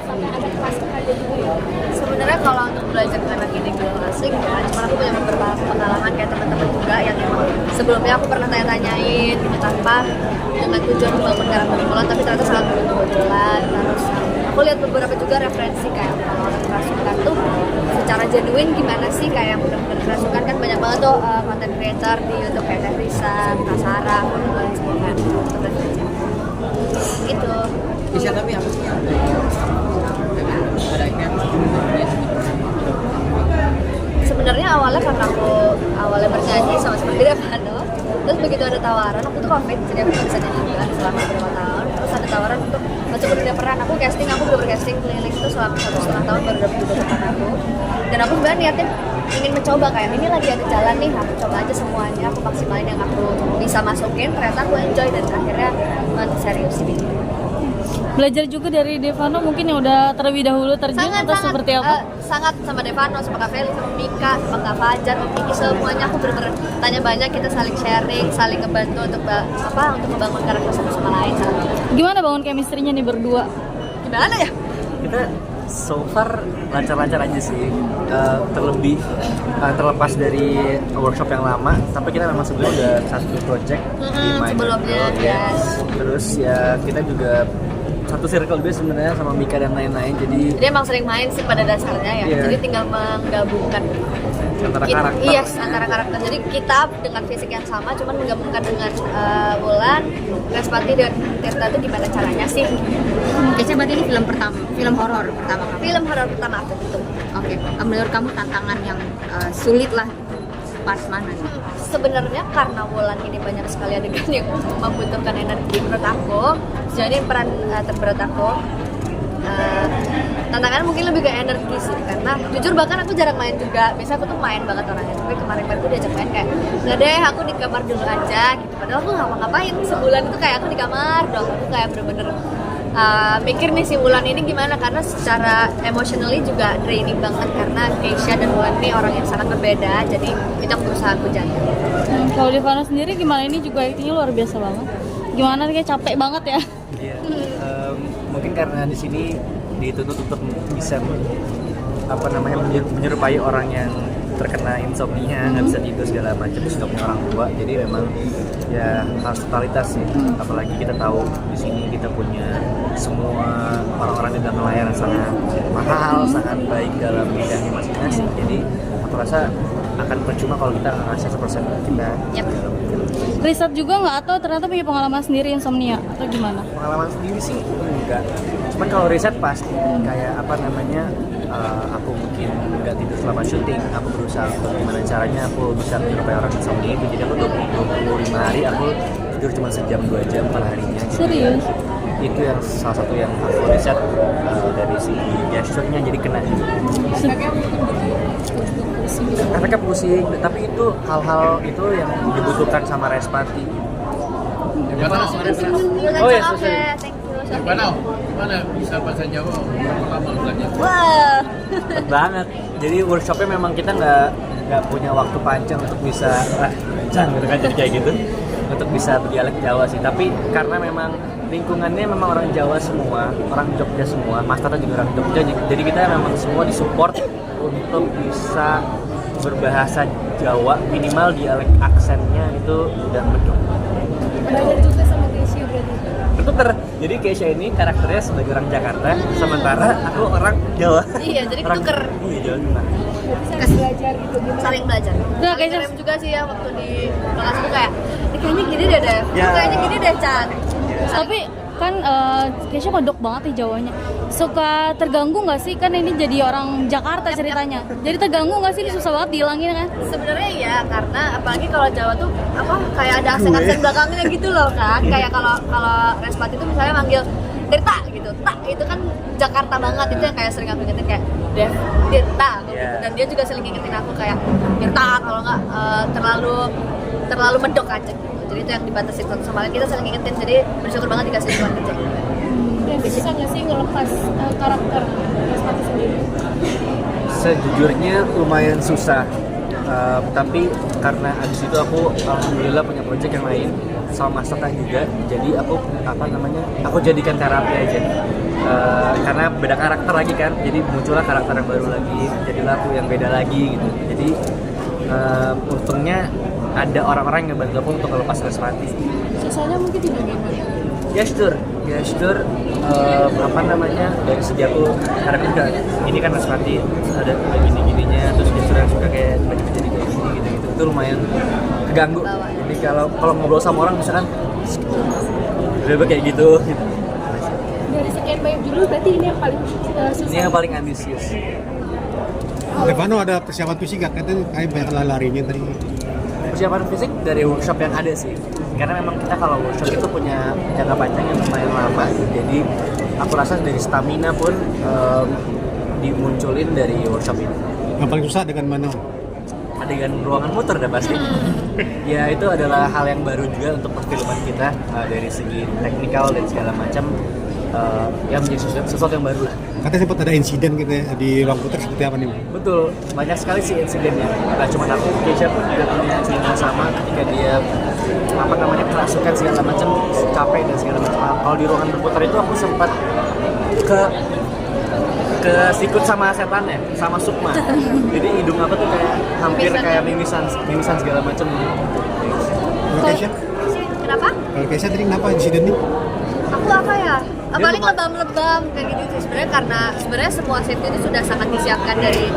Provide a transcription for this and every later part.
sampai ada kelas kerja juga ya? Sebenarnya kalau untuk belajar tentang ini belum asing ya, cuma aku punya beberapa pengalaman kayak teman-teman juga yang emang sebelumnya aku pernah tanya-tanyain gitu tanpa dengan tujuan membangun karakter Mulan, tapi ternyata sangat berkebetulan. Terus aku lihat beberapa juga referensi kayak kalau orang kerasukan tuh secara genuine gimana sih, kayak yang benar-benar kerasukan kan banyak banget tuh content creator di YouTube kayak Teh Risa, Kak Sarah, aku juga sebutkan gitu. Bisa tapi apa sih yang ada yang Sebenarnya awalnya karena aku awalnya bernyanyi sama seperti Devano, terus begitu ada tawaran, aku tuh covid, jadi aku bisa nyanyi juga selama beberapa tahun. Terus ada tawaran untuk masuk ke dunia peran, aku casting, aku udah bercasting keliling itu selama 1,5 tahun baru dapet juga depan aku. Dan aku sebenarnya niatnya ingin mencoba kayak ini lagi ada jalan nih, aku coba aja semuanya, aku maksimalin yang aku bisa masukin, ternyata aku enjoy dan akhirnya serius ini. Belajar juga dari Devano mungkin yang udah terlebih dahulu terjun atau seperti apa? Sangat sama Devano, sama Kak Feli, sama Mika, sama Kak Fajar, sama Kiki, semuanya aku bener-bener tanya banyak, kita saling sharing, saling ngebantu untuk untuk membangun karakter satu sama lain. Gimana bangun chemistry-nya nih berdua? Gimana ya? Kita so far lancar-lancar aja sih. Terlepas dari workshop yang lama, tapi kita memang sebelumnya udah satu project di Mind sebelumnya, Girl, ya. yes. Terus ya kita juga satu circle juga sebenarnya sama Mika dan lain-lain, jadi Dia emang sering main sih pada dasarnya ya, Iya. jadi tinggal menggabungkan antara karakter. Yes, antara karakter. Jadi kita dengan fisik yang sama, cuman menggabungkan dengan Wulan, Respati dan Tirta itu gimana caranya sih? Biasanya berarti ini film horor pertama kamu? Film horor pertama aku gitu. Oke, menurut kamu tantangan yang sulit lah part mana nih? Sebenarnya karena Wulan ini banyak sekali adegan yang membutuhkan energi menurut aku, jadi peran terberat aku. Tantangannya mungkin lebih ke energi sih, karena jujur bahkan aku jarang main juga. Biasanya aku tuh main banget orangnya, tapi kemarin-kemarin tuh diajak main kayak nggak deh, aku di kamar dulu aja gitu. Padahal aku ngapa-ngapain sebulan itu kayak aku di kamar dong. Aku kayak bener-bener mikir nih si Wulan ini gimana, karena secara emotionally juga draining banget, karena Keisha dan Wulan ini orang yang sangat berbeda, jadi itu aku berusaha aku jaga. Kalau Devano sendiri gimana? Ini juga actingnya luar biasa banget. Gimana, kayak capek banget ya? Iya. Mungkin karena di sini dituntut untuk bisa menyerupai orang yang terkena insomnia, nggak bisa tidur segala macam, terus nggak punya orang tua, jadi memang ya harus totalitas sih. Apalagi kita tahu di sini kita punya semua orang-orang di dalam layar sangat mahal, sangat baik dalam bidangnya masing-masing. Jadi aku rasa akan percuma kalau kita ngasih 100% kita. Yep. Riset juga nggak, atau ternyata punya pengalaman sendiri insomnia atau gimana? Pengalaman sendiri sih enggak, cuman kalau riset pasti kayak aku mungkin nggak tidur selama syuting, aku berusaha untuk gimana caranya aku bisa menyerupai orang insomnia itu. Jadi aku 25 hari aku tidur cuma sejam 2 jam per harinya gitu. Serius? Itu yang salah satu yang aku riset dari si gesturnya, jadi kena efeknya pusing, tapi itu hal-hal itu yang dibutuhkan sama Respati. Oh ya, thank you. Mana bisa bahasa Jawa? Berapa lama belajar? Wah. Cepet banget. Jadi workshopnya memang kita nggak punya waktu panjang untuk bisa gitu kan, jadi kayak gitu untuk bisa berdialek Jawa sih. Tapi karena memang lingkungannya memang orang Jawa semua, orang Jogja semua, Mas Tata juga orang Jogja, jadi kita memang semua disupport untuk bisa berbahasa Jawa, minimal dialek aksennya itu udah medok. Belajar juga sama Keisha berarti? Bertukar. Jadi Keisha ini karakternya sebagai orang Jakarta, sementara aku orang Jawa. Iya, jadi ketuker. Iya, Jawa Tengah. Saling belajar gitu gimana? Saling belajar. Udah, Saling Keisha. ngerem juga sih ya waktu di kelas itu kayak, kayaknya gini deh Dev, Ya. kayaknya gini deh Chan. Tapi kan Keisha medok banget nih Jawanya. Suka terganggu nggak sih, kan ini jadi orang Jakarta ceritanya. Jadi terganggu nggak sih, ini susah banget dihilangin kan? Sebenarnya ya, karena apalagi kalau Jawa tuh kayak ada aksen-aksen belakangnya gitu loh kan. Kayak kalau Respati itu misalnya manggil Tirta gitu, tak itu kan Jakarta banget, itu yang kayak sering aku ingetin kayak Dev, Tirta gitu. Dan dia juga sering ingetin aku kayak Tirta, kalau nggak terlalu medok aja gitu. Jadi itu yang dibatasi satu sama lain, kita saling ingetin, jadi bersyukur banget dikasih tuan kerja. Dan bisa nggak sih ngelepas karakter Respati sendiri? Sejujurnya lumayan susah, tapi karena abis itu aku alhamdulillah punya project yang lain sama Mas Tata juga, jadi aku aku jadikan terapi aja. karena beda karakter lagi kan, jadi muncullah karakter yang baru lagi, jadilah aku yang beda lagi gitu. Jadi untungnya ada orang-orang yang bantu aku untuk lepas Reswati. Sisanya mungkin tidak gimana. Gesture apa namanya, dari segi aku karena juga ini kan Reswati ada gini-gininya, terus gesture yang suka kayak tiba-tiba jadi kayak gini gitu itu lumayan keganggu. Jadi kalau ngobrol sama orang misalkan udah kayak gitu. Dari sekian banyak judul berarti ini yang paling susah. Ini yang paling ambisius. Stefano ada persiapan fisik nggak? Katanya kayak banyak larinya tadi. Persiapan fisik dari workshop yang ada sih, karena memang kita kalau workshop itu punya jangka panjang yang lumayan lama, jadi aku rasa dari stamina pun dimunculin dari workshop ini. Yang paling susah dengan mana? Adegan ruangan muter dah pasti. Ya itu adalah hal yang baru juga untuk perfilman kita, dari segi teknikal dan segala macam, ya menjadi sesuatu yang baru lah. Katanya sempat ada insiden gitu ya, di ruang putar seperti apa nih? Betul, banyak sekali sih insidennya. Gak cuma aku, Keisha pun juga punya insiden yang sama ketika dia apa namanya kerasukan segala macam, capek dan segala macam. Kalau di ruangan berputar itu aku sempat ke sikut sama setannya, sama Sukma. Jadi hidung aku tuh kayak hampir kayak mimisan segala macam. Kalau Keisha? Kenapa? Kalau Keisha tadi kenapa insiden nih? Aku apa ya? Paling lebam-lebam kayak gitu sih sebenarnya, karena sebenarnya semua safety itu sudah sangat disiapkan dari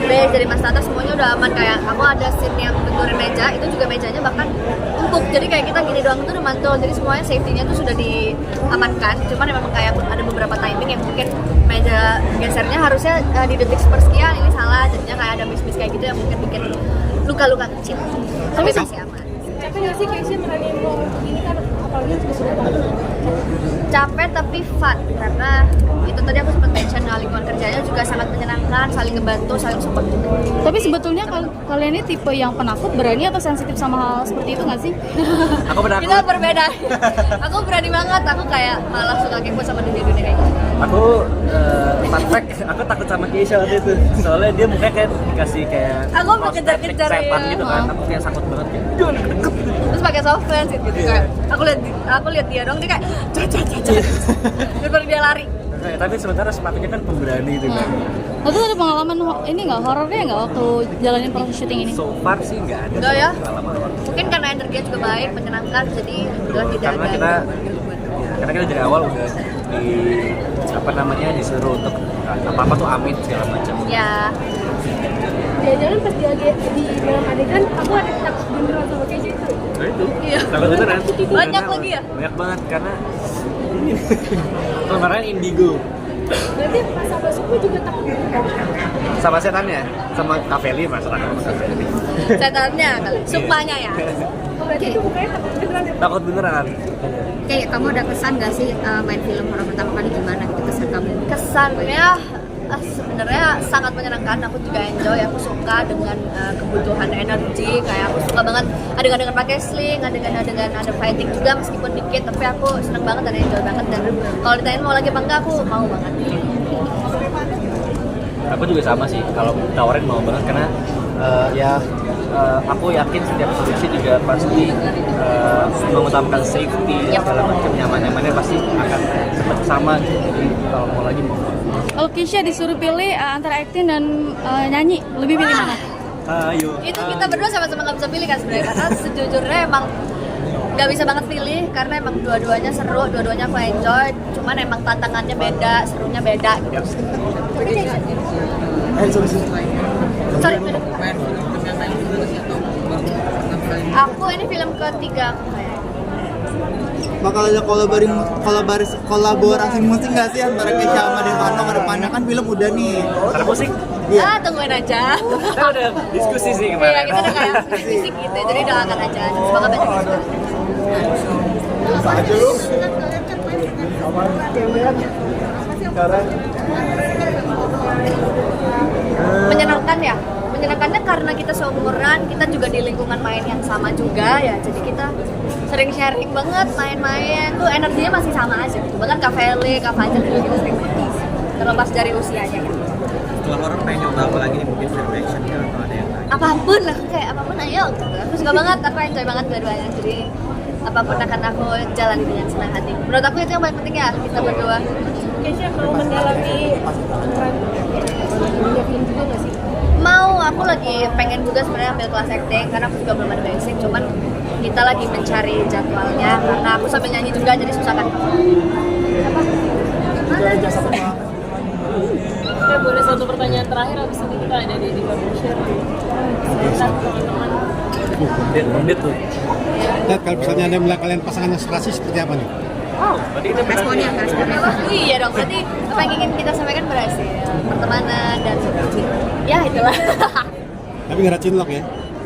base, dari Mas Tata, semuanya udah aman. Kayak aku ada scene yang benturin meja, itu juga mejanya bahkan empuk, jadi kayak kita gini doang itu udah mantul, jadi semuanya safety-nya tuh sudah diamankan. Cuman memang kayak ada beberapa timing yang mungkin meja gesernya harusnya di detik sepersekian, ini salah, jadinya kayak ada miss-miss kayak gitu yang mungkin bikin luka-luka kecil. Tapi masih aman. Capek nggak sih Keisha meranin role ini kan, apalagi sudah Capek tapi fun, karena itu tadi aku sempat mention, lingkungan kerjanya juga sangat menyenangkan, saling ngebantu, saling support juga. Tapi sebetulnya kalian ini tipe yang penakut, berani atau sensitif sama hal seperti itu nggak sih? Aku penakut. Kita berbeda. Aku berani banget, aku kayak malah suka kepo sama dunia-dunia kayak gitu. Aku fun fact, aku takut sama Keisha waktu itu. Soalnya dia mukanya kayak dikasih kayak Aku mau kejar-kejar setan ya. gitu kan. Aku kayak takut banget kayak jangan deket. Terus pakai soft lens gitu kayak aku lihat dia dong, dia kayak daripada dia lari. Tapi sementara sepatunya kan pemberani itu kan. Lalu ada pengalaman ini nggak, horornya nggak waktu jalanin proses syuting ini? So far sih nggak ada. Enggak ya? Pengalaman horor. Mungkin karena energinya juga baik, menyenangkan, jadi alhamdulillah tidak Karena ada. kita dari awal udah disuruh untuk apa tuh amin segala macam. Ya, Jangan-jangan pas dia lagi di dalam adegan, aku ada takut beneran sama Keisha itu. Nah itu. Iya. Takut beneran. Banyak lagi ya? Banyak banget karena kemarin indigo Berarti pas sama Sukma juga takut beneran. sama setannya, sama Kaveli masalah sama Kaveli. setannya kali, sukmanya ya. Oh, berarti itu bukannya takut beneran ya? Takut beneran. Kayak kamu ada kesan gak sih main film horor pertama kali gimana gitu kesan kamu? Kesannya sebenarnya sangat menyenangkan, aku juga enjoy, aku suka dengan kebutuhan energi, kayak aku suka banget adegan-adegan pakai sling, adegan-adegan ada fighting juga meskipun dikit, tapi aku seneng banget dan enjoy banget, dan kalau ditanyain mau lagi apa enggak, aku mau banget. Aku juga sama sih, kalau tawarin mau banget karena aku yakin setiap produksi juga pasti mengutamakan safety, segala macam nyaman-nyamannya pasti akan seperti sama gitu. Jadi kalau mau lagi mau. Kalau Keisha disuruh pilih antara acting dan nyanyi, lebih pilih mana? Ayo. Itu kita berdua sama-sama nggak bisa pilih kan sebenarnya, karena sejujurnya emang nggak bisa banget pilih, karena emang dua-duanya seru, dua-duanya aku enjoy, cuman emang tantangannya beda, serunya beda gitu. Sorry, aku ini film ketiga aku kayak. Bakal ada kolaborasi musik nggak sih antara Keisha sama Devano ke depannya, kan film udah nih. Cara musik? Ah, tungguin aja. Kita udah diskusi sih Iya, kemarin. kita udah kayak bisik gitu, jadi doakan aja. Semoga banyak gitu. Menyenangkan ya, menyenangkannya karena kita seumuran, kita juga di lingkungan main yang sama juga ya, jadi kita sering sharing banget, main-main tuh energinya masih sama aja gitu. Bahkan Kak Feli, Kak Fajar juga kita sering main, terlepas dari usianya gitu. Setelah horor pengen nyoba apa lagi nih, mungkin film action kan atau ada yang lain? Apapun lah, kayak apapun ayo gitu. Aku suka banget, aku enjoy banget dua-duanya, jadi apapun akan aku jalani dengan senang hati. Menurut aku itu yang paling penting ya, kita berdua Keisha mau mendalami peran dunia film juga nggak sih? Mau, aku lagi pengen juga sebenarnya ambil kelas acting karena aku juga belum ada basic, cuman kita lagi mencari jadwalnya karena aku sambil nyanyi juga jadi susah kan. Oke, boleh satu pertanyaan terakhir, habis ini kita ada di share. Teman-teman. Menit tuh. Ted, kalau misalnya ada yang bilang kalian pasangannya serasi seperti apa nih? Berarti kita Responnya. Iya dong, berarti apa yang ingin kita sampaikan berhasil, pertemanan dan ya itulah. Tapi nggak ada cinlok ya?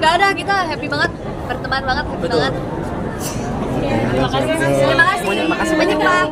Gak ada, kita happy banget, berteman banget, happy Betul. banget. Terima kasih. Terima kasih banyak Pak.